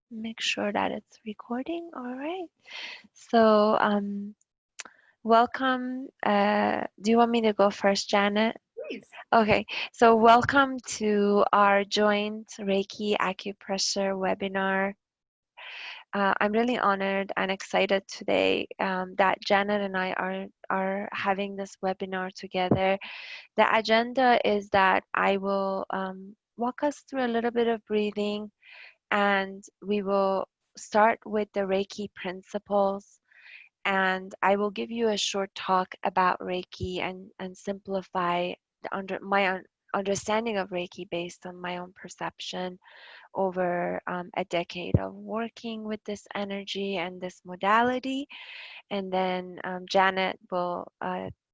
Make sure that it's recording. All right. So, welcome. Do you want me to go first, Janet? Please. Okay. So, welcome to our joint Reiki Acupressure webinar. I'm really honored and excited today that Janet and I are having this webinar together. The agenda is that I will walk us through a little bit of breathing, and we will start with the Reiki principles, and I will give you a short talk about Reiki and simplify my understanding of Reiki based on my own perception over a decade of working with this energy and this modality. And then Janet will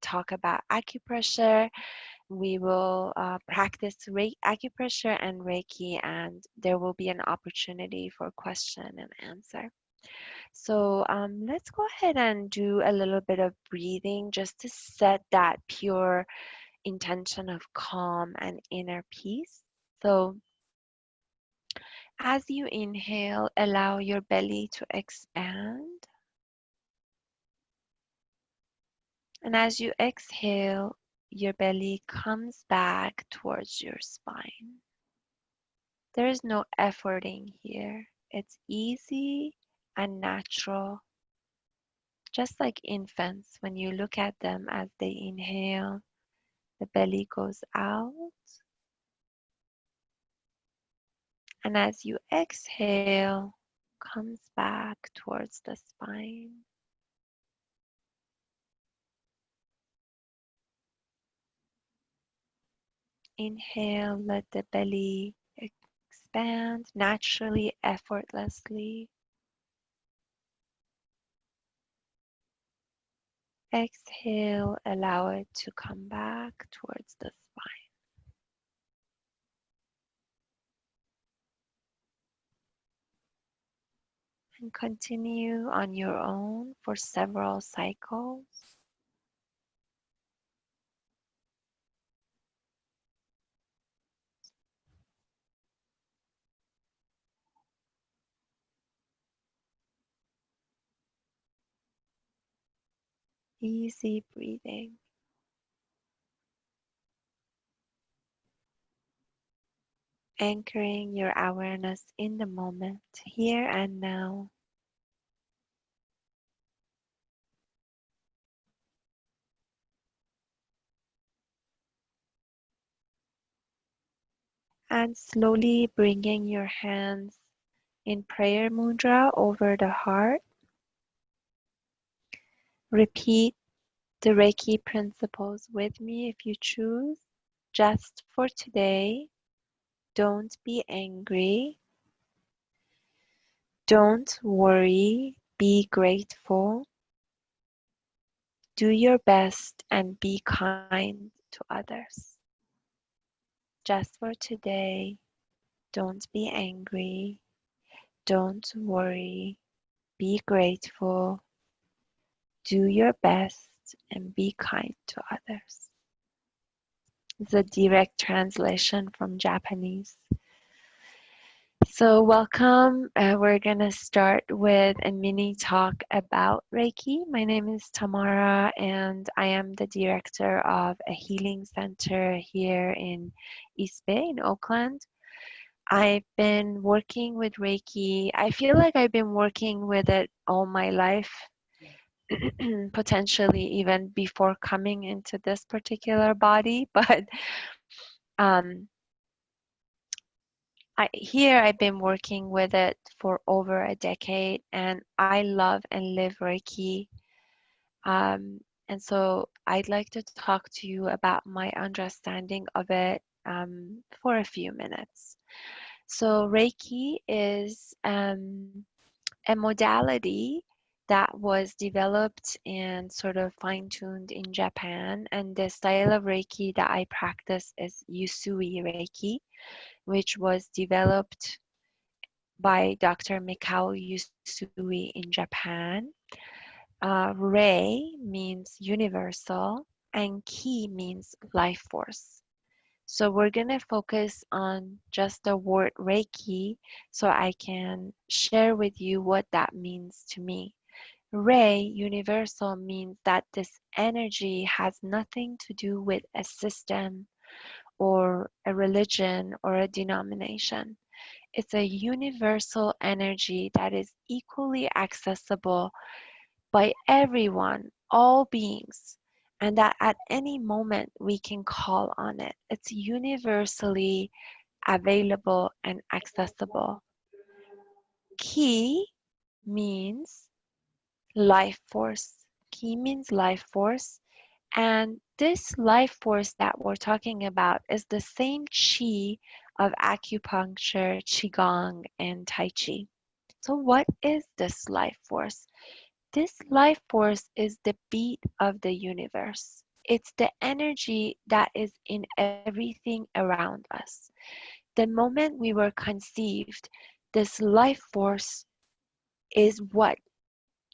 talk about acupressure. We will practice acupressure and Reiki, and there will be an opportunity for question and answer. So let's go ahead and do a little bit of breathing just to set that pure intention of calm and inner peace. So as you inhale, allow your belly to expand. And as you exhale, your belly comes back towards your spine. There is no efforting here. It's easy and natural. Just like infants, when you look at them as they inhale, the belly goes out. And as you exhale, comes back towards the spine. Inhale, let the belly expand naturally, effortlessly. Exhale, allow it to come back towards the spine. And continue on your own for several cycles. Easy breathing. Anchoring your awareness in the moment, here and now. And slowly bringing your hands in prayer mudra over the heart. Repeat the Reiki principles with me if you choose. Just for today, don't be angry. Don't worry, be grateful. Do your best and be kind to others. Just for today, don't be angry. Don't worry, be grateful. Do your best and be kind to others. It's a direct translation from Japanese. So welcome. We're going to start with a mini talk about Reiki. My name is Tamara, and I am the director of a healing center here in East Bay in Oakland. I've been working with Reiki. I feel like I've been working with it all my life, potentially even before coming into this particular body. But um, I've been working with it for over a decade, and I love and live Reiki. And so I'd like to talk to you about my understanding of it for a few minutes. So Reiki is a modality that was developed and sort of fine-tuned in Japan, and the style of Reiki that I practice is Usui Reiki, which was developed by Dr. Mikao Usui in Japan. Rei means universal, and Ki means life force. So we're going to focus on just the word Reiki so I can share with you what that means to me. Rei, universal, means that this energy has nothing to do with a system or a religion or a denomination. It's a universal energy that is equally accessible by everyone, all beings, and that at any moment we can call on it. It's universally available and accessible. Ki means life force. Ki means life force. And this life force that we're talking about is the same chi of acupuncture, qigong, and tai chi. So what is this life force? This life force is the beat of the universe. It's the energy that is in everything around us. The moment we were conceived, this life force is what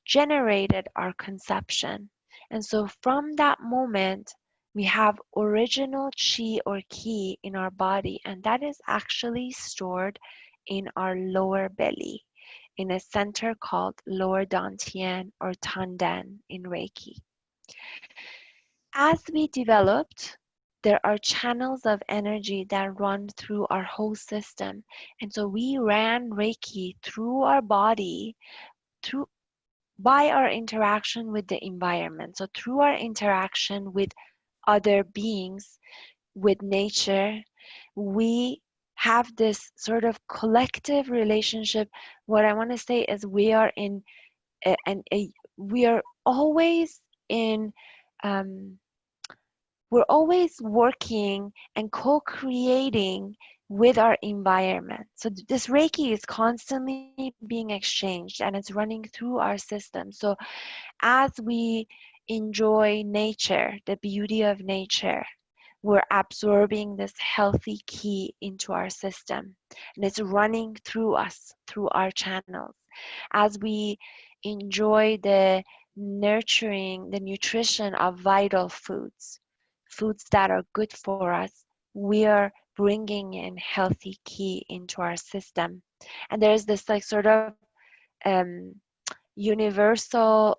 generated our conception. And so from that moment, we have original chi or ki in our body, and that is actually stored in our lower belly, in a center called lower dantian or tanden in Reiki. As we developed, there are channels of energy that run through our whole system. And so we ran Reiki through our body through by our interaction with the environment. So through our interaction with other beings, with nature, we have this sort of collective relationship. What I want to say is we are in we are always in um, we're always working and co-creating with our environment. So this Reiki is constantly being exchanged and it's running through our system. So as we enjoy nature, the beauty of nature, we're absorbing this healthy ki into our system and it's running through us, through our channels. As we enjoy the nurturing, the nutrition of vital foods, foods that are good for us, we are bringing in healthy ki into our system. And there's this like sort of um, universal,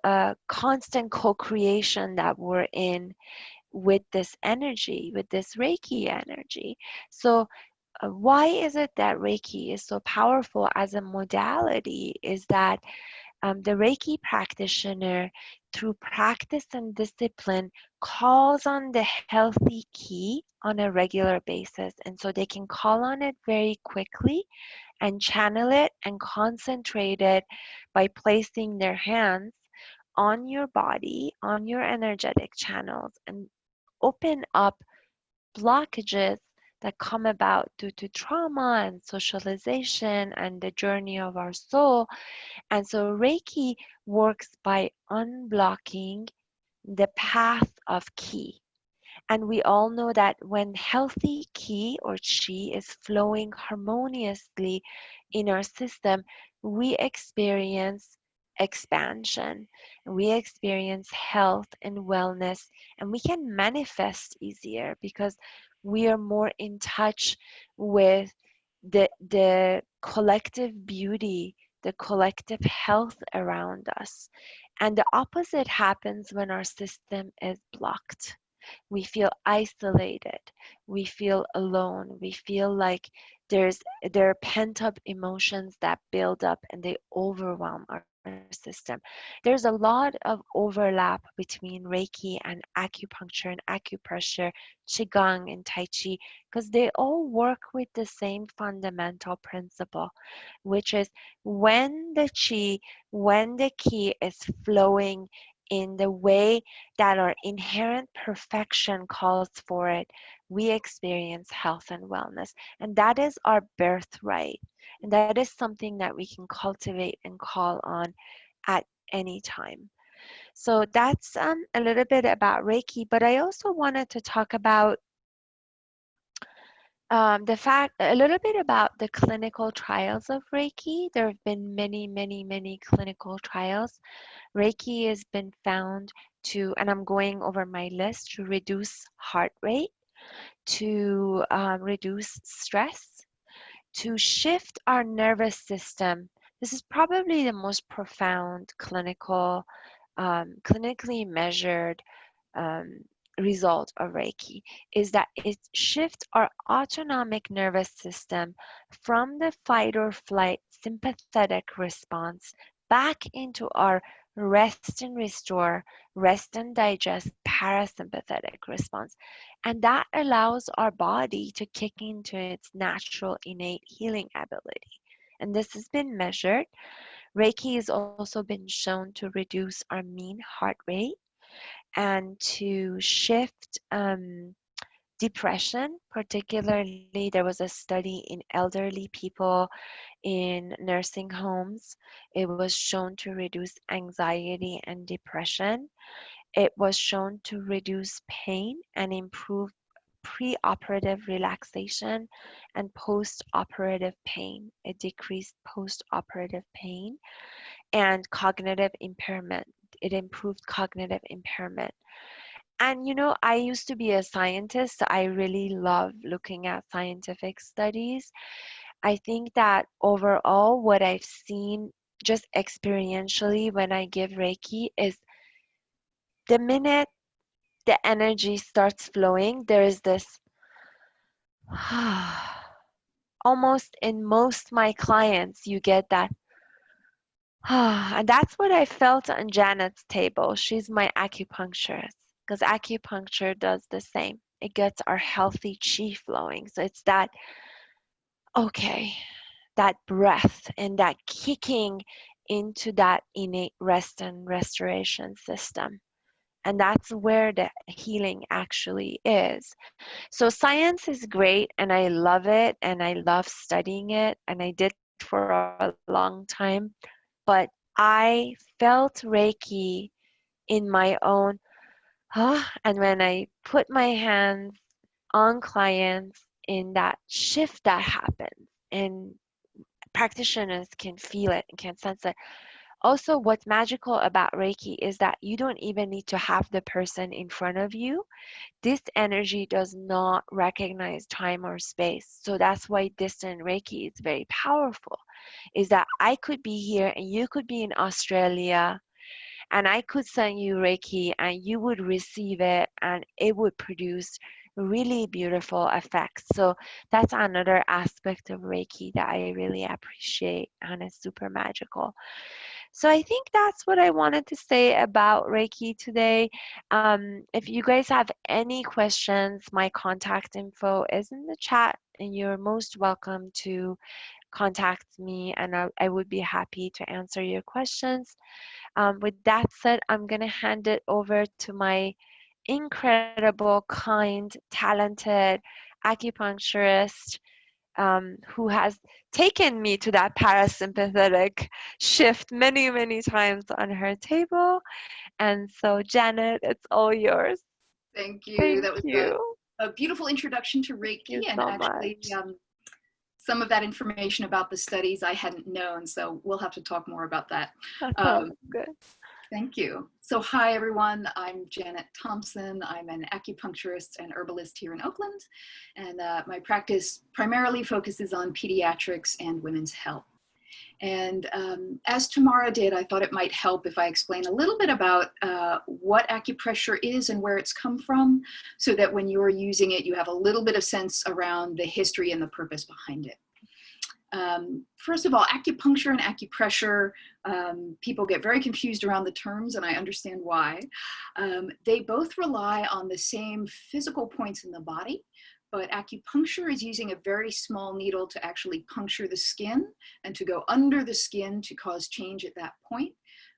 constant co-creation that we're in with this energy, with this Reiki energy. So why is it that Reiki is so powerful as a modality is that the Reiki practitioner, through practice and discipline, calls on the healthy ki on a regular basis. And so they can call on it very quickly and channel it and concentrate it by placing their hands on your body, on your energetic channels, and open up blockages that come about due to trauma and socialization and the journey of our soul. And so Reiki works by unblocking the path of ki. And we all know that when healthy ki or chi is flowing harmoniously in our system, we experience expansion, we experience health and wellness, and we can manifest easier because we are more in touch with the collective beauty, the collective health around us. And the opposite happens when our system is blocked. We feel isolated, we feel alone, we feel like there are pent up emotions that build up and they overwhelm our system. There's a lot of overlap between Reiki and acupuncture and acupressure, qigong and tai chi, because they all work with the same fundamental principle, which is when the chi, when the ki is flowing in the way that our inherent perfection calls for it, we experience health and wellness. And that is our birthright. And that is something that we can cultivate and call on at any time. So that's a little bit about Reiki, but I also wanted to talk about the fact a little bit about the clinical trials of Reiki. There have been many, many, many clinical trials. Reiki has been found to, and I'm going over my list, to reduce heart rate, to reduce stress, to shift our nervous system. This is probably the most profound clinically measured um, result of Reiki is that it shifts our autonomic nervous system from the fight or flight sympathetic response back into our rest and restore, rest and digest parasympathetic response. And that allows our body to kick into its natural innate healing ability. And this has been measured. Reiki has also been shown to reduce our mean heart rate and to shift depression. Particularly, there was a study in elderly people in nursing homes. It was shown to reduce anxiety and depression. It was shown to reduce pain and improve preoperative relaxation and postoperative pain. It decreased postoperative pain and cognitive impairment. It improved cognitive impairment. And I used to be a scientist. So I really love looking at scientific studies. I think that overall, what I've seen just experientially when I give Reiki is the minute the energy starts flowing, there is this almost in most my clients, you get that. And that's what I felt on Janet's table. She's my acupuncturist because acupuncture does the same. It gets our healthy chi flowing. So it's that, okay, that breath and that kicking into that innate rest and restoration system. And that's where the healing actually is. So science is great and I love it and I love studying it and I did for a long time. But I felt Reiki in my own, and when I put my hands on clients in that shift that happens, and practitioners can feel it and can sense it. Also, what's magical about Reiki is that you don't even need to have the person in front of you. This energy does not recognize time or space. So that's why distant Reiki is very powerful. Is that I could be here and you could be in Australia and I could send you Reiki and you would receive it and it would produce really beautiful effects. So that's another aspect of Reiki that I really appreciate and it's super magical. So I think that's what I wanted to say about Reiki today. If you guys have any questions, my contact info is in the chat and you're most welcome to contact me and I would be happy to answer your questions. With that said, I'm going to hand it over to my incredible, kind, talented acupuncturist who has taken me to that parasympathetic shift many, many times on her table. And so, Janet, it's all yours. Thank you. Thank That was you. a beautiful introduction to Thank Reiki you and so actually much. some of that information about the studies I hadn't known. So we'll have to talk more about that. Sounds good. Thank you. So hi, everyone. I'm Janet Thomson. I'm an acupuncturist and herbalist here in Oakland. And my practice primarily focuses on pediatrics and women's health. And as Tamara did, I thought it might help if I explain a little bit about what acupressure is and where it's come from, so that when you're using it, you have a little bit of sense around the history and the purpose behind it. First of all, acupuncture and acupressure, people get very confused around the terms, and I understand why. They both rely on the same physical points in the body, but acupuncture is using a very small needle to actually puncture the skin and to go under the skin to cause change at that point.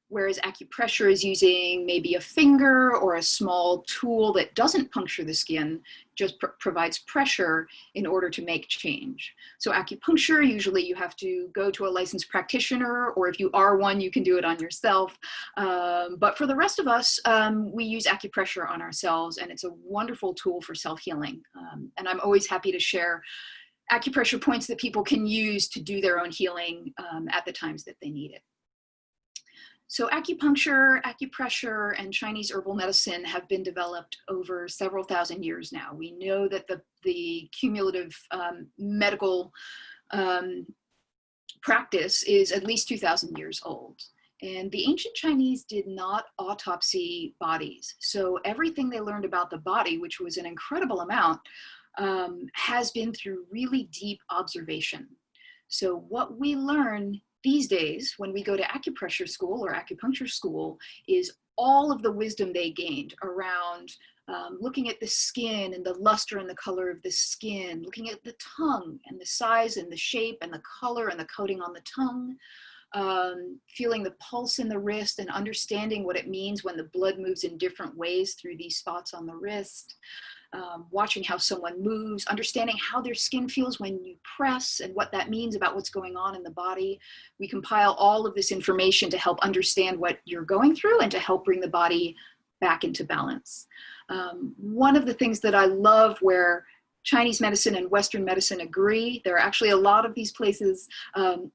Whereas acupressure is using maybe a finger or a small tool that doesn't puncture the skin, just provides pressure in order to make change. So acupuncture, usually you have to go to a licensed practitioner, or if you are one, you can do it on yourself. But for the rest of us, we use acupressure on ourselves, and it's a wonderful tool for self-healing. And I'm always happy to share acupressure points that people can use to do their own healing at the times that they need it. So acupuncture, acupressure, and Chinese herbal medicine have been developed over several thousand years now. We know that the cumulative medical practice is at least 2,000 years old. And the ancient Chinese did not autopsy bodies. So everything they learned about the body, which was an incredible amount, has been through really deep observation. So what we learn these days when we go to acupressure school or acupuncture school is all of the wisdom they gained around looking at the skin and the luster and the color of the skin, looking at the tongue and the size and the shape and the color and the coating on the tongue, feeling the pulse in the wrist and understanding what it means when the blood moves in different ways through these spots on the wrist. Watching how someone moves, understanding how their skin feels when you press and what that means about what's going on in the body. We compile all of this information to help understand what you're going through and to help bring the body back into balance. One of the things that I love where Chinese medicine and Western medicine agree, there are actually a lot of these places,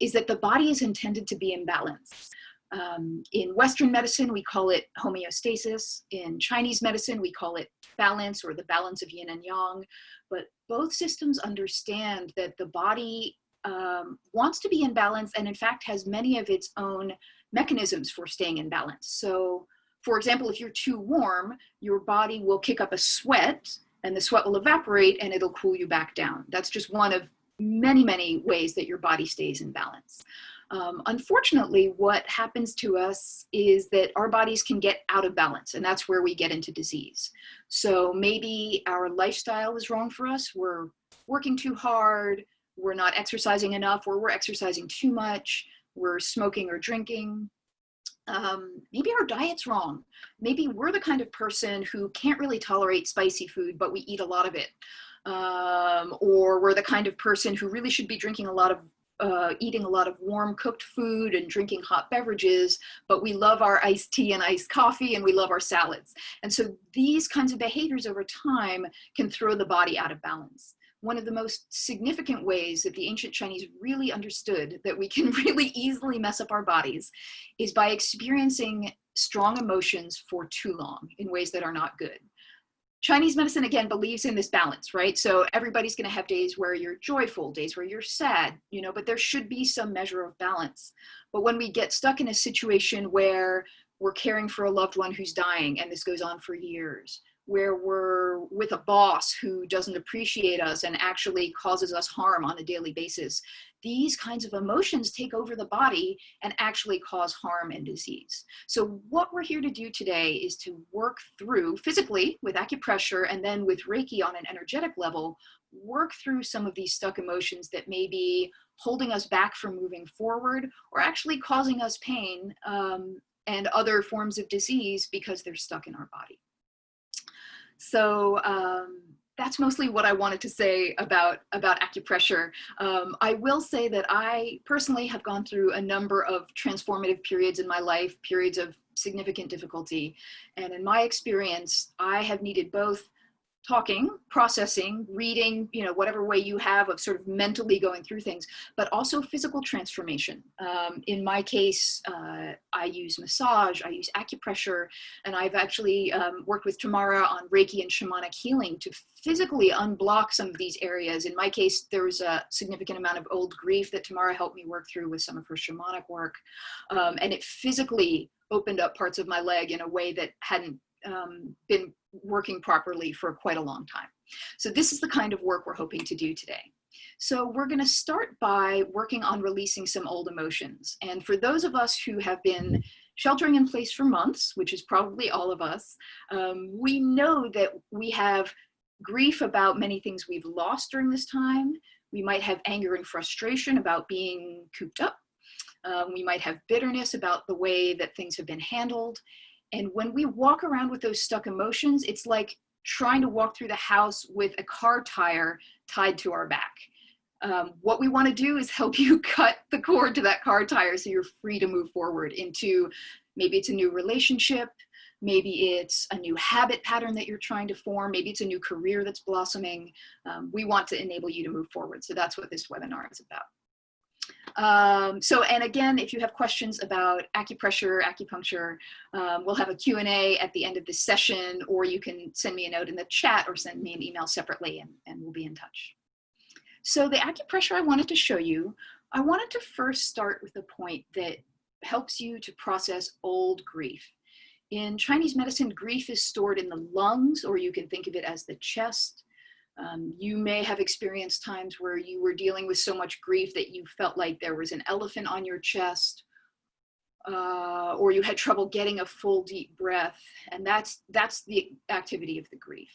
is that the body is intended to be in balance. In Western medicine, we call it homeostasis. In Chinese medicine, we call it balance or the balance of yin and yang. But both systems understand that the body wants to be in balance and in fact has many of its own mechanisms for staying in balance. So for example, if you're too warm, your body will kick up a sweat and the sweat will evaporate and it'll cool you back down. That's just one of many, many ways that your body stays in balance. Unfortunately, what happens to us is that our bodies can get out of balance, and that's where we get into disease. So maybe our lifestyle is wrong for us. We're working too hard, we're not exercising enough, or we're exercising too much, we're smoking or drinking. Maybe our diet's wrong. Maybe we're the kind of person who can't really tolerate spicy food, but we eat a lot of it. Or we're the kind of person who really should be drinking a lot of eating a lot of warm cooked food and drinking hot beverages, but we love our iced tea and iced coffee and we love our salads. And so these kinds of behaviors over time can throw the body out of balance. One of the most significant ways that the ancient Chinese really understood that we can really easily mess up our bodies is by experiencing strong emotions for too long in ways that are not good. Chinese medicine, again, believes in this balance, right? So everybody's going to have days where you're joyful, days where you're sad, you know, but there should be some measure of balance. But when we get stuck in a situation where we're caring for a loved one who's dying, and this goes on for years, where we're with a boss who doesn't appreciate us and actually causes us harm on a daily basis, these kinds of emotions take over the body and actually cause harm and disease. So what we're here to do today is to work through physically with acupressure and then with Reiki on an energetic level, work through some of these stuck emotions that may be holding us back from moving forward or actually causing us pain and other forms of disease because they're stuck in our body. So that's mostly what I wanted to say about acupressure. I will say that I personally have gone through a number of transformative periods in my life, periods of significant difficulty. And in my experience, I have needed both talking, processing, reading, you know, whatever way you have of sort of mentally going through things, but also physical transformation. In my case, I use massage, I use acupressure, and I've actually worked with Tamara on Reiki and shamanic healing to physically unblock some of these areas. In my case, there was a significant amount of old grief that Tamara helped me work through with some of her shamanic work. And it physically opened up parts of my leg in a way that hadn't been working properly for quite a long time. So this is the kind of work we're hoping to do today. So we're going to start by working on releasing some old emotions. And for those of us who have been sheltering in place for months, which is probably all of us, we know that we have grief about many things we've lost during this time. We might have anger and frustration about being cooped up. We might have bitterness about the way that things have been handled. And when we walk around with those stuck emotions, it's like trying to walk through the house with a car tire tied to our back. What we want to do is help you cut the cord to that car tire so you're free to move forward into, maybe it's a new relationship, maybe it's a new habit pattern that you're trying to form, maybe it's a new career that's blossoming. We want to enable you to move forward. So that's what this webinar is about. And again, if you have questions about acupressure, acupuncture, we'll have a Q&A at the end of this session, or you can send me a note in the chat or send me an email separately, and we'll be in touch. So the acupressure I wanted to show you, I wanted to first start with a point that helps you to process old grief. In Chinese medicine, grief is stored in the lungs, or you can think of it as the chest. You may have experienced times where you were dealing with so much grief that you felt like there was an elephant on your chest, or you had trouble getting a full deep breath, and that's the activity of the grief.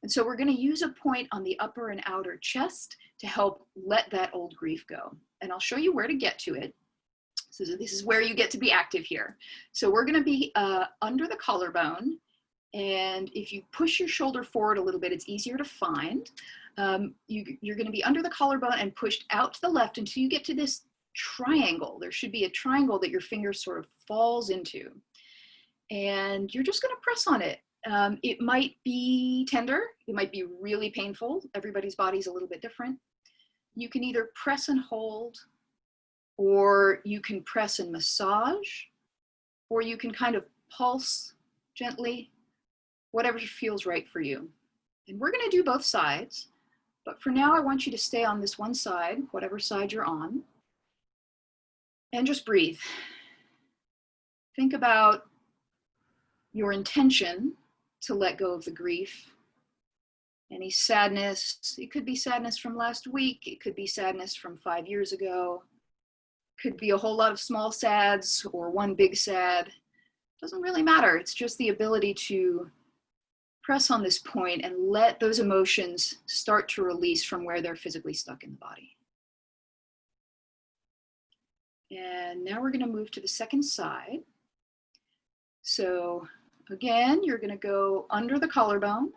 And so we're going to use a point on the upper and outer chest to help let that old grief go. And I'll show you where to get to it. So this is where you get to be active here. So we're going to be under the collarbone. And if you push your shoulder forward a little bit, it's easier to find. You're going to be under the collarbone and pushed out to the left until you get to this triangle. There should be a triangle that your finger sort of falls into. And you're just going to press on it. It might be tender. It might be really painful. Everybody's body's a little bit different. You can either press and hold, or you can press and massage, or you can kind of pulse gently, whatever feels right for you. And we're going to do both sides, but for now I want you to stay on this one side, whatever side you're on, and just breathe. Think about your intention to let go of the grief. Any sadness, it could be sadness from last week, it could be sadness from 5 years ago, could be a whole lot of small sads or one big sad. Doesn't really matter. It's just the ability to press on this point and let those emotions start to release from where they're physically stuck in the body. And now we're going to move to the second side. So again, you're going to go under the collarbone.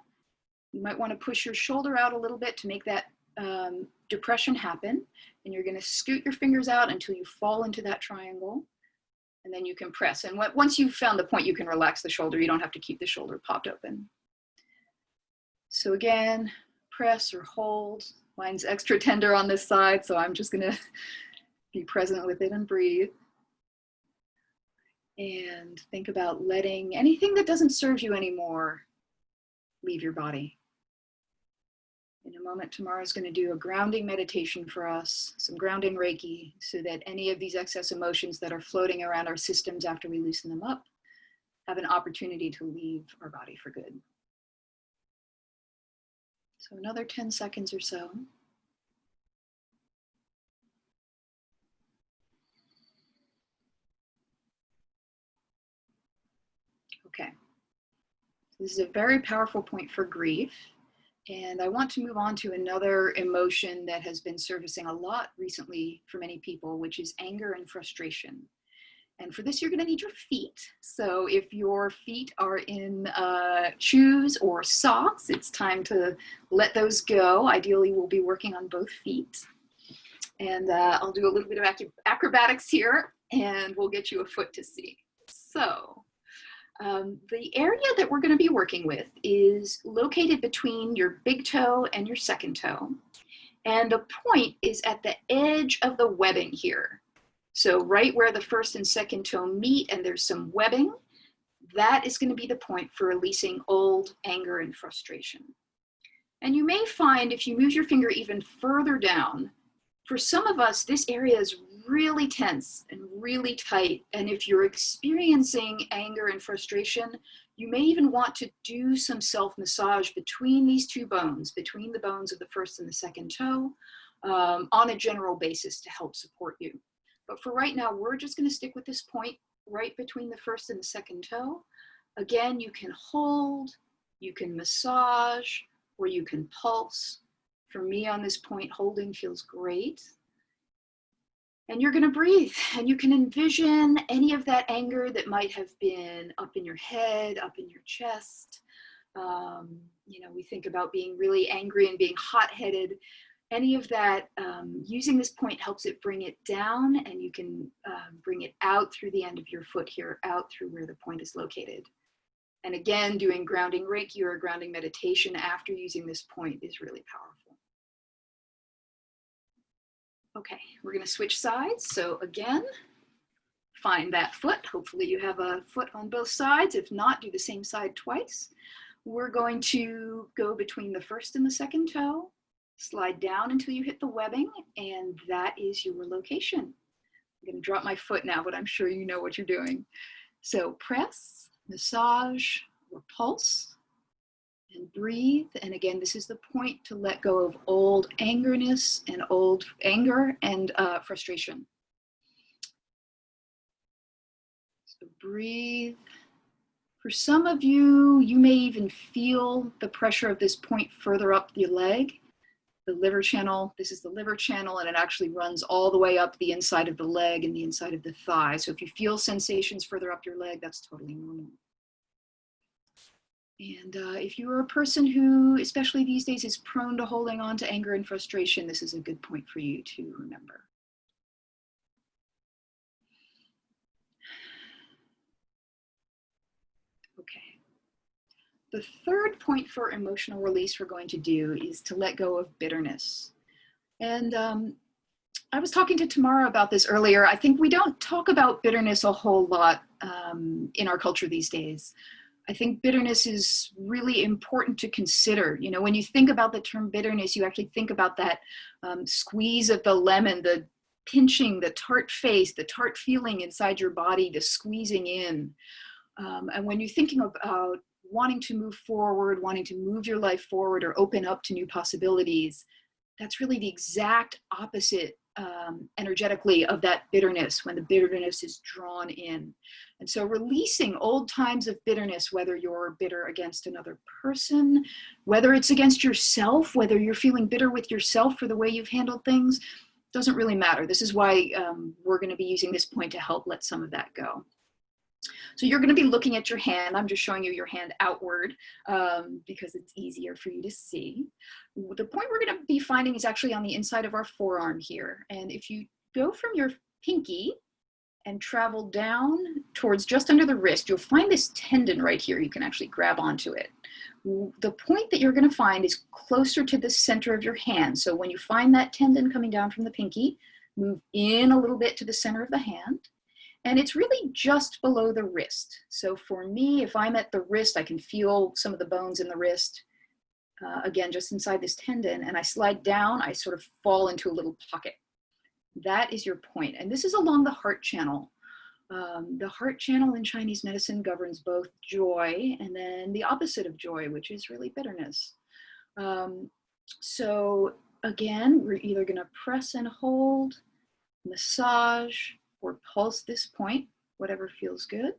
You might want to push your shoulder out a little bit to make that depression happen. And you're going to scoot your fingers out until you fall into that triangle. And then you can press. And once you've found the point, you can relax the shoulder. You don't have to keep the shoulder popped open. So again, press or hold. Mine's extra tender on this side, so I'm just going to be present with it and breathe. And think about letting anything that doesn't serve you anymore leave your body. In a moment, Tamara's going to do a grounding meditation for us, some grounding Reiki, so that any of these excess emotions that are floating around our systems after we loosen them up have an opportunity to leave our body for good. So another 10 seconds or so. Okay. This is a very powerful point for grief. And I want to move on to another emotion that has been surfacing a lot recently for many people, which is anger and frustration. And for this, you're going to need your feet. So if your feet are in shoes or socks, it's time to let those go. Ideally, we'll be working on both feet. And I'll do a little bit of acrobatics here, and we'll get you a foot to see. So the area that we're going to be working with is located between your big toe and your second toe. And the point is at the edge of the webbing here. So right where the first and second toe meet and there's some webbing, that is going to be the point for releasing old anger and frustration. And you may find if you move your finger even further down, for some of us, this area is really tense and really tight. And if you're experiencing anger and frustration, you may even want to do some self-massage between these two bones, between the bones of the first and the second toe, on a general basis to help support you. But for right now, we're just going to stick with this point right between the first and the second toe. Again, you can hold, you can massage, or you can pulse. For me on this point, holding feels great. And you're going to breathe, and you can envision any of that anger that might have been up in your head, up in your chest. You know, we think about being really angry and being hot-headed. Any of that, using this point helps it bring it down, and you can bring it out through the end of your foot here, out through where the point is located. And again, doing grounding Reiki or grounding meditation after using this point is really powerful. Okay, we're going to switch sides. So again, find that foot. Hopefully you have a foot on both sides. If not, do the same side twice. We're going to go between the first and the second toe, slide down until you hit the webbing, and that is your location. I'm going to drop my foot now, but I'm sure you know what you're doing. So press, massage, or pulse, and breathe. And again, this is the point to let go of old angerness and old anger and frustration. So breathe. For some of you, you may even feel the pressure of this point further up the leg, the liver channel. This is the liver channel, and it actually runs all the way up the inside of the leg and the inside of the thigh. So if you feel sensations further up your leg, that's totally normal. And if you are a person who, especially these days, is prone to holding on to anger and frustration, this is a good point for you to remember. Okay. The third point for emotional release we're going to do is to let go of bitterness. And I was talking to Tamara about this earlier. I think we don't talk about bitterness a whole lot in our culture these days. I think bitterness is really important to consider. You know, when you think about the term bitterness, you actually think about that squeeze of the lemon, the pinching, the tart face, the tart feeling inside your body, the squeezing in. And when you're thinking about wanting to move forward, wanting to move your life forward or open up to new possibilities, that's really the exact opposite energetically of that bitterness, when the bitterness is drawn in. And so releasing old times of bitterness, whether you're bitter against another person, whether it's against yourself, whether you're feeling bitter with yourself for the way you've handled things, doesn't really matter. This is why we're going to be using this point to help let some of that go. So you're going to be looking at your hand. I'm just showing you your hand outward because it's easier for you to see. The point we're going to be finding is actually on the inside of our forearm here. And if you go from your pinky and travel down towards just under the wrist, you'll find this tendon right here. You can actually grab onto it. The point that you're going to find is closer to the center of your hand. So when you find that tendon coming down from the pinky, move in a little bit to the center of the hand. And it's really just below the wrist. So for me, if I'm at the wrist, I can feel some of the bones in the wrist, again, just inside this tendon, and I slide down, I sort of fall into a little pocket. That is your point. And this is along the heart channel. The heart channel in Chinese medicine governs both joy and then the opposite of joy, which is really bitterness. So again, we're either going to press and hold, massage, or pulse this point, whatever feels good.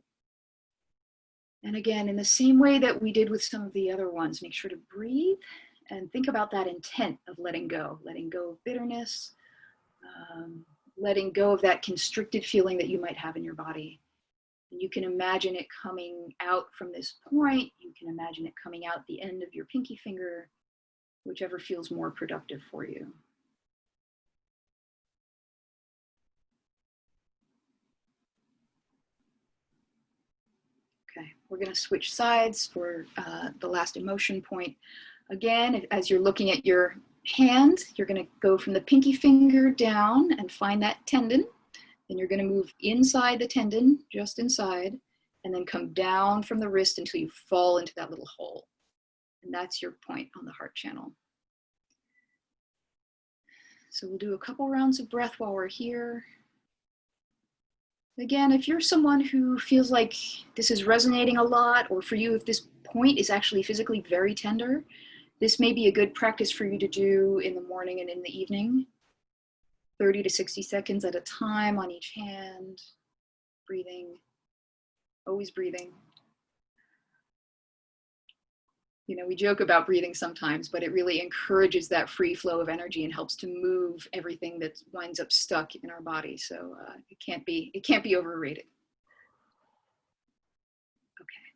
And again, in the same way that we did with some of the other ones, make sure to breathe and think about that intent of letting go of bitterness, letting go of that constricted feeling that you might have in your body. And you can imagine it coming out from this point. You can imagine it coming out the end of your pinky finger, whichever feels more productive for you. Okay, we're going to switch sides for the last emotion point. Again, as you're looking at your hand, you're going to go from the pinky finger down and find that tendon. Then you're going to move inside the tendon, just inside, and then come down from the wrist until you fall into that little hole. And that's your point on the heart channel. So we'll do a couple rounds of breath while we're here. Again, if you're someone who feels like this is resonating a lot, or for you, if this point is actually physically very tender, this may be a good practice for you to do in the morning and in the evening, 30 to 60 seconds at a time on each hand, breathing, always breathing. You know, we joke about breathing sometimes, but it really encourages that free flow of energy and helps to move everything that winds up stuck in our body. So it can't be overrated. Okay.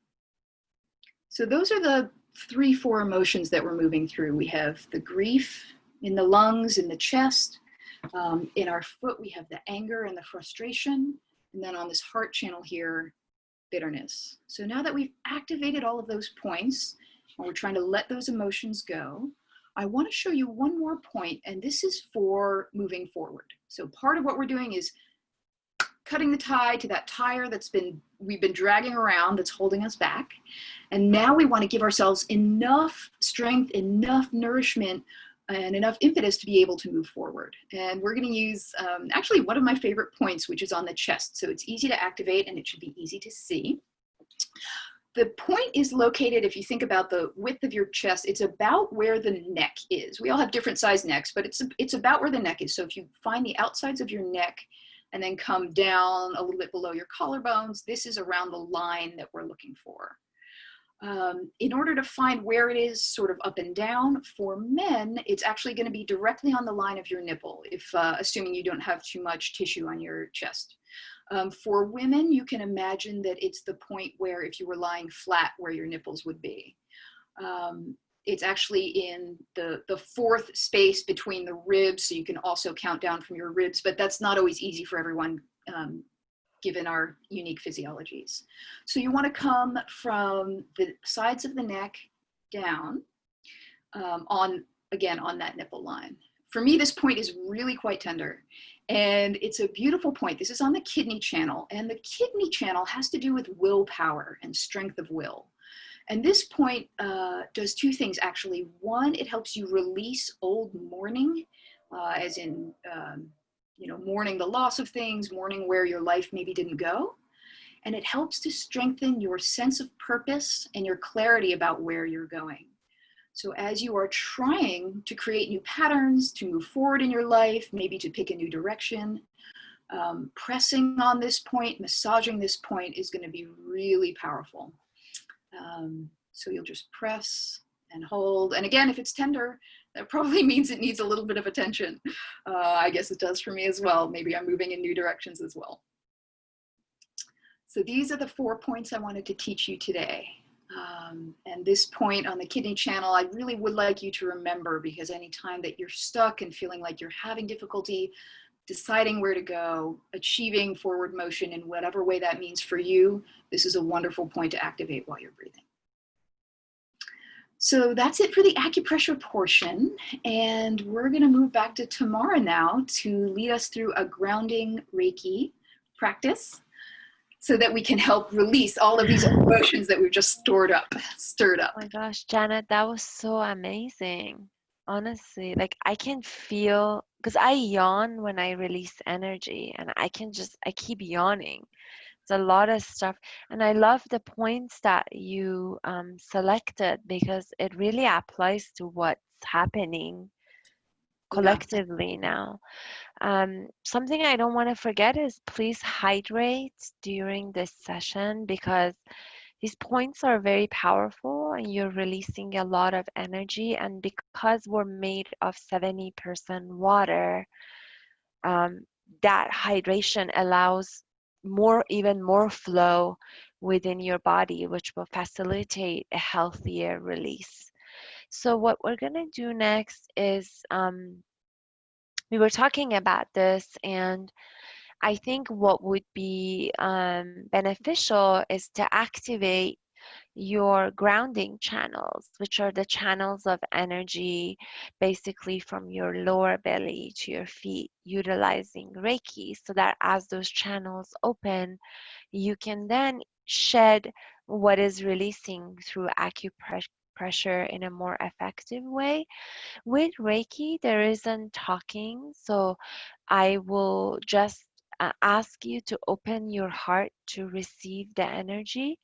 So those are the 3-4 emotions that we're moving through. We have the grief in the lungs, in the chest. In our foot, we have the anger and the frustration. And then on this heart channel here, bitterness. So now that we've activated all of those points, and we're trying to let those emotions go, I want to show you one more point, and this is for moving forward. So part of what we're doing is cutting the tie to that tire we've been dragging around that's holding us back. And now we want to give ourselves enough strength, enough nourishment, and enough impetus to be able to move forward. And we're going to use actually one of my favorite points, which is on the chest. So it's easy to activate and it should be easy to see. The point is located, if you think about the width of your chest, it's about where the neck is. We all have different size necks, but it's about where the neck is. So if you find the outsides of your neck and then come down a little bit below your collarbones, this is around the line that we're looking for. In order to find where it is sort of up and down, for men, it's actually going to be directly on the line of your nipple, if assuming you don't have too much tissue on your chest. For women, you can imagine that it's the point where if you were lying flat where your nipples would be. It's actually in the fourth space between the ribs, so you can also count down from your ribs, but that's not always easy for everyone given our unique physiologies. So you want to come from the sides of the neck down again, on that nipple line. For me, this point is really quite tender. And it's a beautiful point. This is on the kidney channel. And the kidney channel has to do with willpower and strength of will. And this point does two things, actually. One, it helps you release old mourning, as in, mourning the loss of things, mourning where your life maybe didn't go. And it helps to strengthen your sense of purpose and your clarity about where you're going. So as you are trying to create new patterns, to move forward in your life, maybe to pick a new direction, pressing on this point, massaging this point is going to be really powerful. So you'll just press and hold. And again, if it's tender, that probably means it needs a little bit of attention. I guess it does for me as well. Maybe I'm moving in new directions as well. So these are the 4 points I wanted to teach you today. And this point on the kidney channel, I really would like you to remember, because anytime that you're stuck and feeling like you're having difficulty deciding where to go, achieving forward motion in whatever way that means for you, this is a wonderful point to activate while you're breathing. So that's it for the acupressure portion. And we're going to move back to Tamara now to lead us through a grounding Reiki practice, so that we can help release all of these emotions that we've just stirred up. Oh my gosh, Janet, that was so amazing. Honestly, like I can feel, because I yawn when I release energy, and I keep yawning. It's a lot of stuff. And I love the points that you selected, because it really applies to what's happening collectively now. Something I don't want to forget is please hydrate during this session, because these points are very powerful and you're releasing a lot of energy. And because we're made of 70% water, that hydration allows even more flow within your body, which will facilitate a healthier release. So what we're going to do next is we were talking about this, and I think what would be beneficial is to activate your grounding channels, which are the channels of energy basically from your lower belly to your feet, utilizing Reiki, so that as those channels open, you can then shed what is releasing through acupressure in a more effective way. With Reiki, there isn't talking, so I will just ask you to open your heart to receive the energy.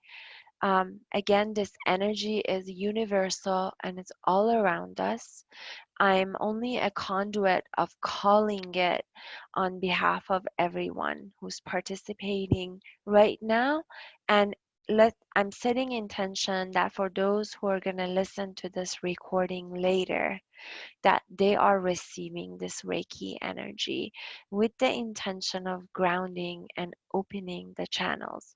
Again, this energy is universal and it's all around us. I'm only a conduit of calling it on behalf of everyone who's participating right now. And I'm setting intention that for those who are going to listen to this recording later, that they are receiving this Reiki energy with the intention of grounding and opening the channels.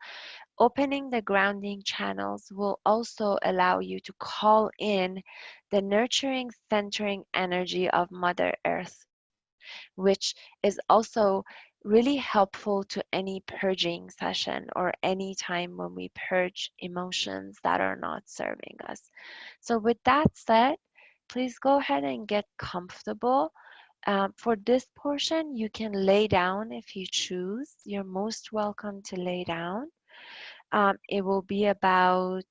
Opening the grounding channels will also allow you to call in the nurturing, centering energy of Mother Earth, which is also really helpful to any purging session or any time when we purge emotions that are not serving us. So with that said, please go ahead and get comfortable. For this portion, you can lay down if you choose. You're most welcome to lay down. It will be about,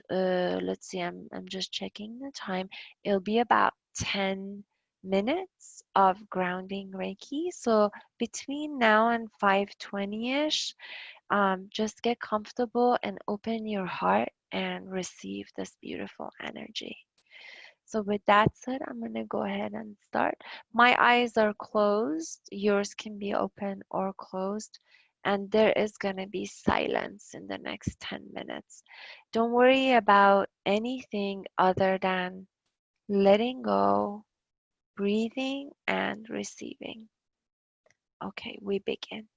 let's see, I'm just checking the time. It'll be about 10 minutes of grounding Reiki. So between now and 5:20-ish, just get comfortable and open your heart and receive this beautiful energy. So with that said, I'm going to go ahead and start. My eyes are closed. Yours can be open or closed. And there is going to be silence in the next 10 minutes. Don't worry about anything other than letting go, breathing, and receiving. Okay, we begin.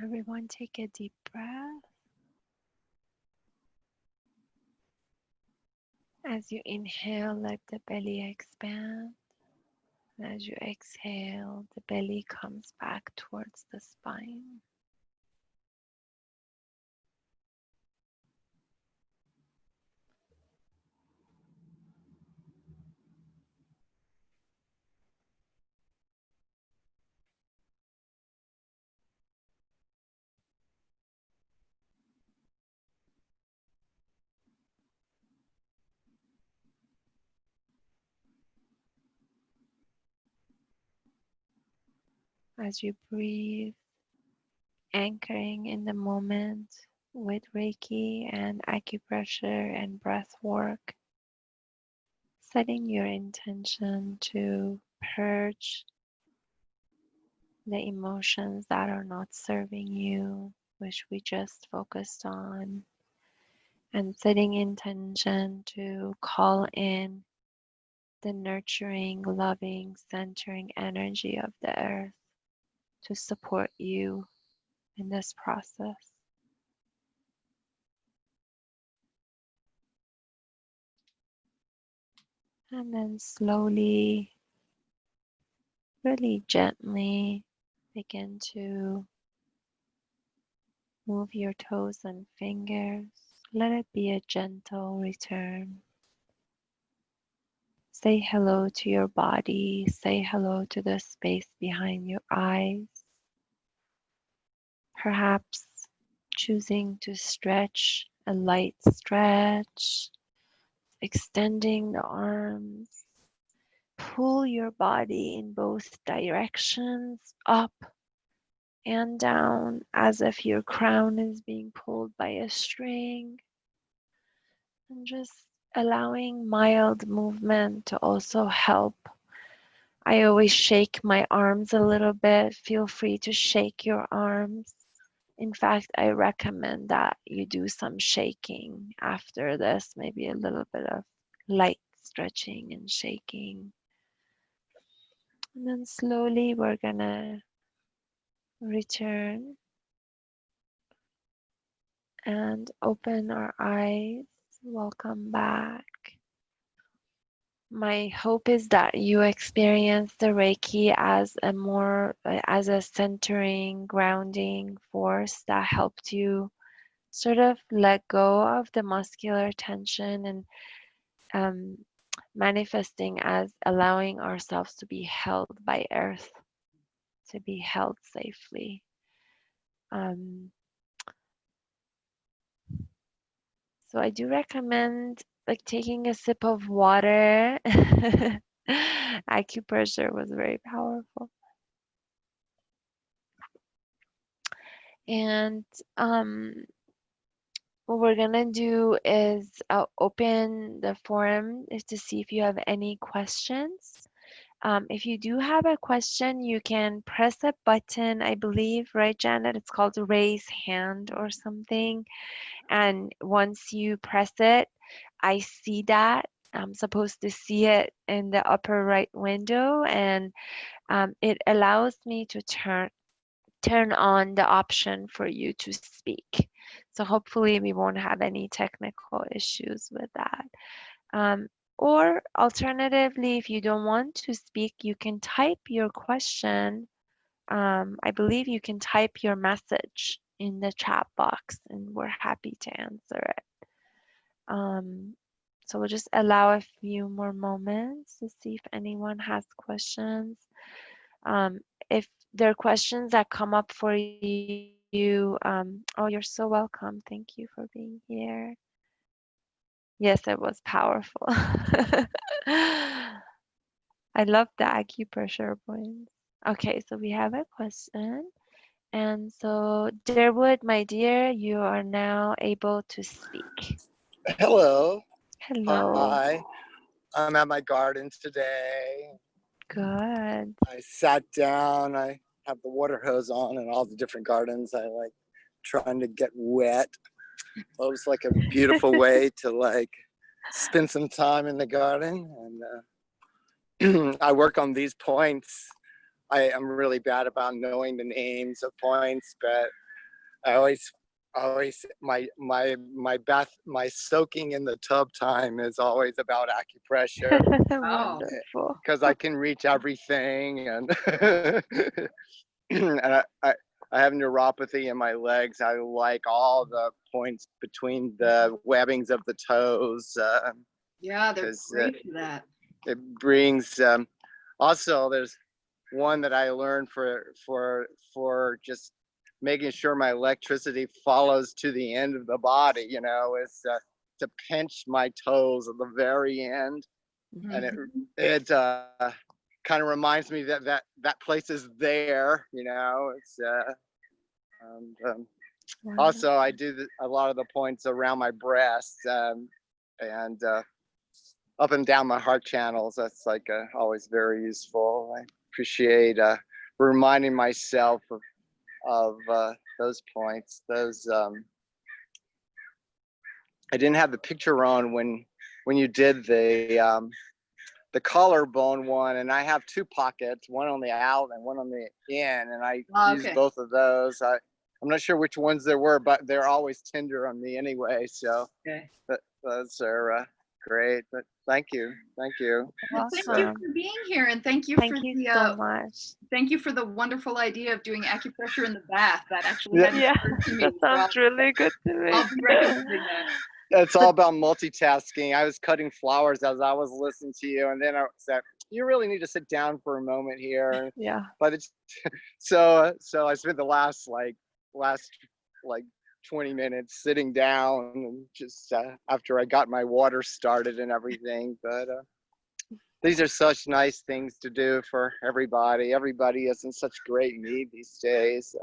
Everyone take a deep breath. As you inhale, let the belly expand. And as you exhale, the belly comes back towards the spine. As you breathe, anchoring in the moment with Reiki and acupressure and breath work, setting your intention to purge the emotions that are not serving you, which we just focused on, and setting intention to call in the nurturing, loving, centering energy of the earth to support you in this process. And then slowly, really gently begin to move your toes and fingers. Let it be a gentle return. Say hello to your body. Say hello to the space behind your eyes. Perhaps choosing to stretch a light stretch, extending the arms. Pull your body in both directions, up and down, as if your crown is being pulled by a string. And just allowing mild movement to also help. I always shake my arms a little bit. Feel free to shake your arms. In fact, I recommend that you do some shaking after this, maybe a little bit of light stretching and shaking. And then slowly we're gonna return and open our eyes. Welcome back. My hope is that you experience the Reiki as a centering, grounding force that helped you sort of let go of the muscular tension and um, manifesting as allowing ourselves to be held by earth, to be held safely. Um, so I do recommend like taking a sip of water. Acupressure was very powerful. And what we're gonna do is open the forum to see if you have any questions. If you do have a question, you can press a button, I believe, right, Janet? It's called raise hand or something. And once you press it, I see that. I'm supposed to see it in the upper right window, and it allows me to turn on the option for you to speak. So hopefully we won't have any technical issues with that. Um, or alternatively, if you don't want to speak, you can type your question. I believe you can type your message in the chat box and we're happy to answer it. So we'll just allow a few more moments to see if anyone has questions. If there are questions that come up for you, oh, you're so welcome. Thank you for being here. Yes, it was powerful. I love the acupressure points. Okay, so we have a question. And so, Derwood, my dear, you are now able to speak. Hello. Hello. Hi. I'm at my garden today. Good. I sat down. I have the water hose on in all the different gardens. I like trying to get wet. It was like a beautiful way to like spend some time in the garden. And I work on these points. I am really bad about knowing the names of points, but always my soaking in the tub time is always about acupressure. Wonderful. Because I can reach everything, and and I have neuropathy in my legs. I like all the points between the webbings of the toes. Yeah, they're great for that. It brings. Also, there's one that I learned for just making sure my electricity follows to the end of the body. You know, is to pinch my toes at the very end, and it kind of reminds me that place is there. You know, it's also I do a lot of the points around my breast and up and down my heart channels. That's like always very useful. I appreciate reminding myself of those points. Those I didn't have the picture on when you did the collarbone one, and I have two pockets, one on the out and one on the in, and I use both of those. I'm not sure which ones there were, but they're always tender on me anyway. So those are great. But thank you. Thank you for being here, and thank you so much. Thank you for the wonderful idea of doing acupressure in the bath. That actually occurred to me. That sounds really good to me. I'll be recommending that. It's all about multitasking. I was cutting flowers as I was listening to you, and then I said, "You really need to sit down for a moment here." Yeah. But so I spent the last 20 minutes sitting down, and just after I got my water started and everything. But these are such nice things to do for everybody. Everybody is in such great need these days.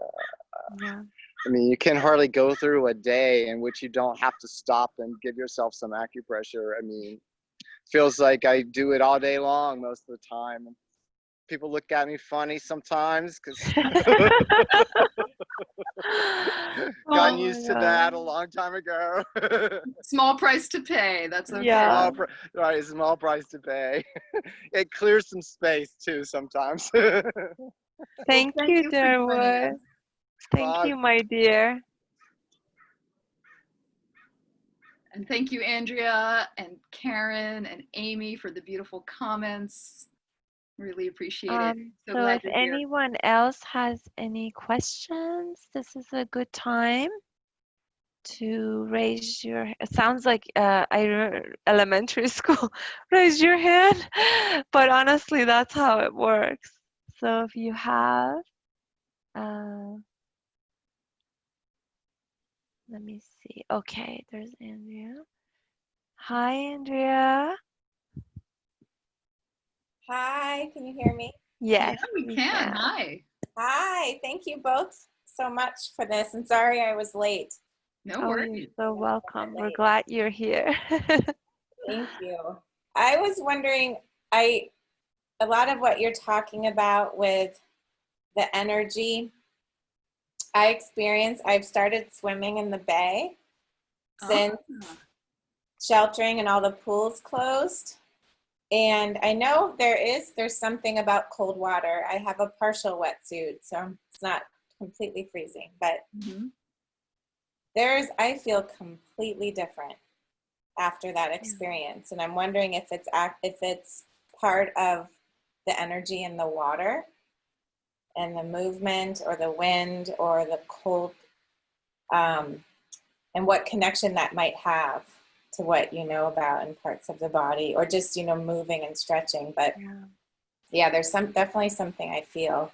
I mean, you can hardly go through a day in which you don't have to stop and give yourself some acupressure. I mean, feels like I do it all day long most of the time. People look at me funny sometimes because gotten used to that a long time ago. Small price to pay. That's okay. Yeah. Small price to pay. It clears some space too sometimes. Thank you, Derwood. Thank you, my dear. And thank you, Andrea and Karen and Amy, for the beautiful comments. Really appreciate it. So if anyone else has any questions, this is a good time to raise your, it sounds like I remember elementary school, raise your hand, but honestly, that's how it works. So if you have, let me see. Okay, there's Andrea. Hi, Andrea. Hi, can you hear me? Yes, yeah, we can. Hi. Hi, thank you both so much for this, and sorry I was late. No worries. You're so welcome. We're glad you're here. Thank you. I was wondering, a lot of what you're talking about with the energy, I've started swimming in the bay since sheltering and all the pools closed. And I know there's something about cold water. I have a partial wetsuit, so it's not completely freezing, but I feel completely different after that experience. And I'm wondering if it's part of the energy in the water and the movement or the wind or the cold, and what connection that might have to what you know about in parts of the body, or just, moving and stretching. But yeah, there's definitely something I feel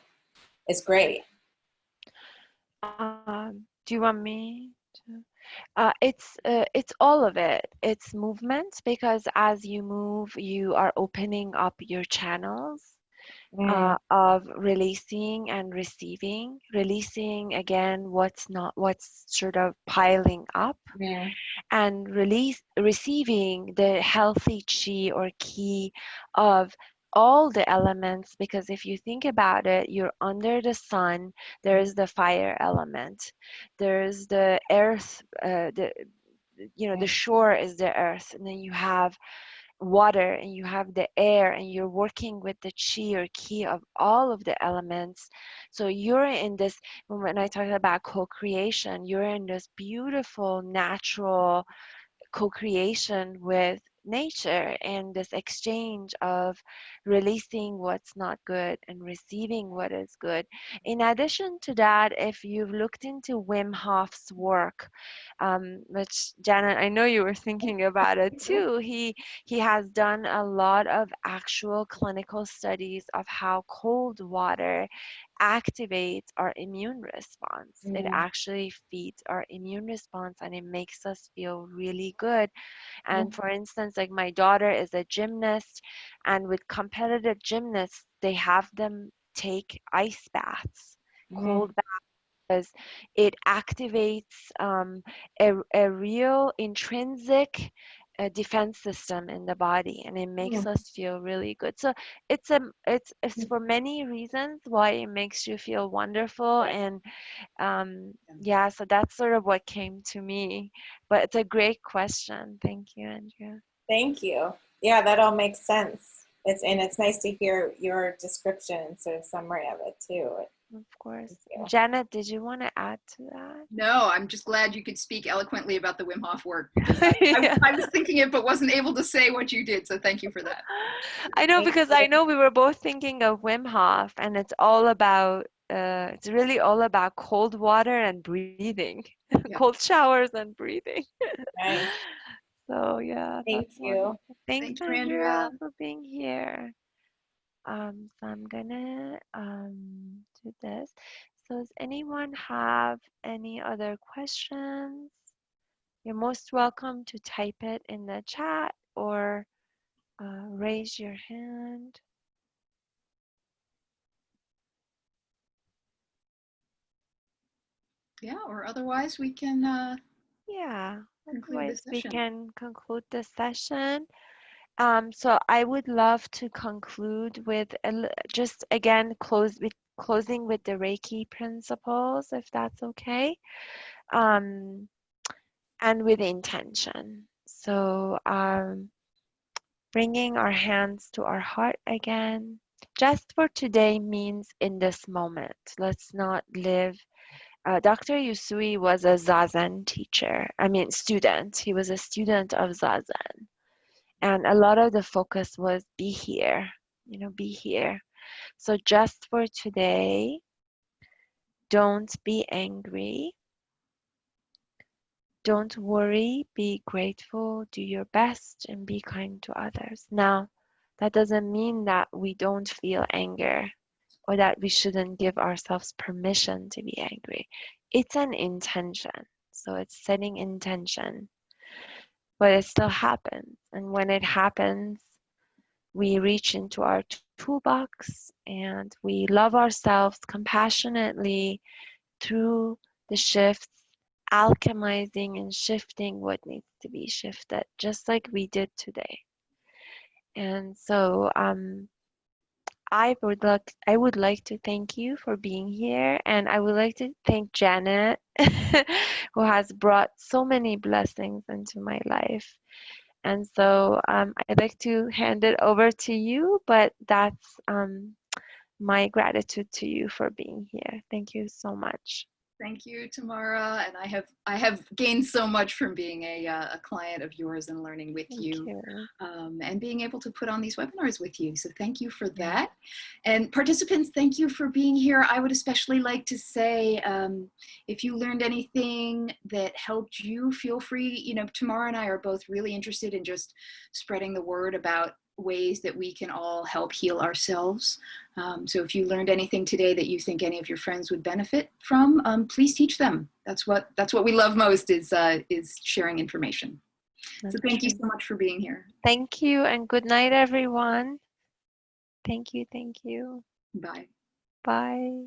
is great. Do you want me to? It's all of it. It's movement, because as you move, you are opening up your channels of releasing and receiving. Releasing again what's sort of piling up, and receiving the healthy chi or ki of all the elements. Because if you think about it, you're under the sun, there's the fire element, there's the earth, the shore is the earth, and then you have water and you have the air, and you're working with the chi or ki of all of the elements. So you're in this, when I talk about co-creation, you're in this beautiful natural co-creation with nature, and this exchange of releasing what's not good and receiving what is good. In addition to that, if you've looked into Wim Hof's work, which Janet, I know you were thinking about it too, he has done a lot of actual clinical studies of how cold water activates our immune response. It actually feeds our immune response, and it makes us feel really good. And for instance, like my daughter is a gymnast, and with competitive gymnasts, they have them take ice baths, cold baths, because it activates a real intrinsic defense system in the body, and it makes us feel really good. So it's for many reasons why it makes you feel wonderful. And yeah, so that's sort of what came to me. But it's a great question. Thank you, Andrea. Thank you. Yeah, that all makes sense. It's nice to hear your description and sort of summary of it too. Of course. Janet, did you want to add to that? No, I'm just glad you could speak eloquently about the Wim Hof work, because I was thinking it but wasn't able to say what you did, so thank you for that. I know, because I know we were both thinking of Wim Hof, and it's all about it's really all about cold water and breathing. Cold showers and breathing. Nice. So yeah, Thank that's you. wonderful. Thanks, Thank you, Andrea, Andrea. for being here. So I'm gonna do this. So does anyone have any other questions? You're most welcome to type it in the chat or raise your hand. Yeah, or otherwise we can Yeah, conclude otherwise this we session. can conclude the session. So I would love to conclude with just again closing with the Reiki principles, if that's okay, and with intention. So bringing our hands to our heart again. Just for today means in this moment. Let's not live. Dr. Yusui was a Zazen student. He was a student of Zazen. And a lot of the focus was be here, be here. So just for today, don't be angry. Don't worry, be grateful, do your best, and be kind to others. Now, that doesn't mean that we don't feel anger or that we shouldn't give ourselves permission to be angry. It's an intention. So it's setting intention, but it still happens. And when it happens, we reach into our toolbox and we love ourselves compassionately through the shifts, alchemizing and shifting what needs to be shifted, just like we did today. And so I would like to thank you for being here, and I would like to thank Janet, who has brought so many blessings into my life. And so I'd like to hand it over to you, but that's my gratitude to you for being here. Thank you so much. Thank you, Tamara. And I have gained so much from being a client of yours and learning with you. And being able to put on these webinars with you. So thank you for that. And participants, thank you for being here. I would especially like to say, if you learned anything that helped you, feel free. Tamara and I are both really interested in just spreading the word about ways that we can all help heal ourselves. So if you learned anything today that you think any of your friends would benefit from, please teach them. That's what we love most is sharing information. So thank you so much for being here. Thank you, and good night, everyone. Thank you. Bye. Bye.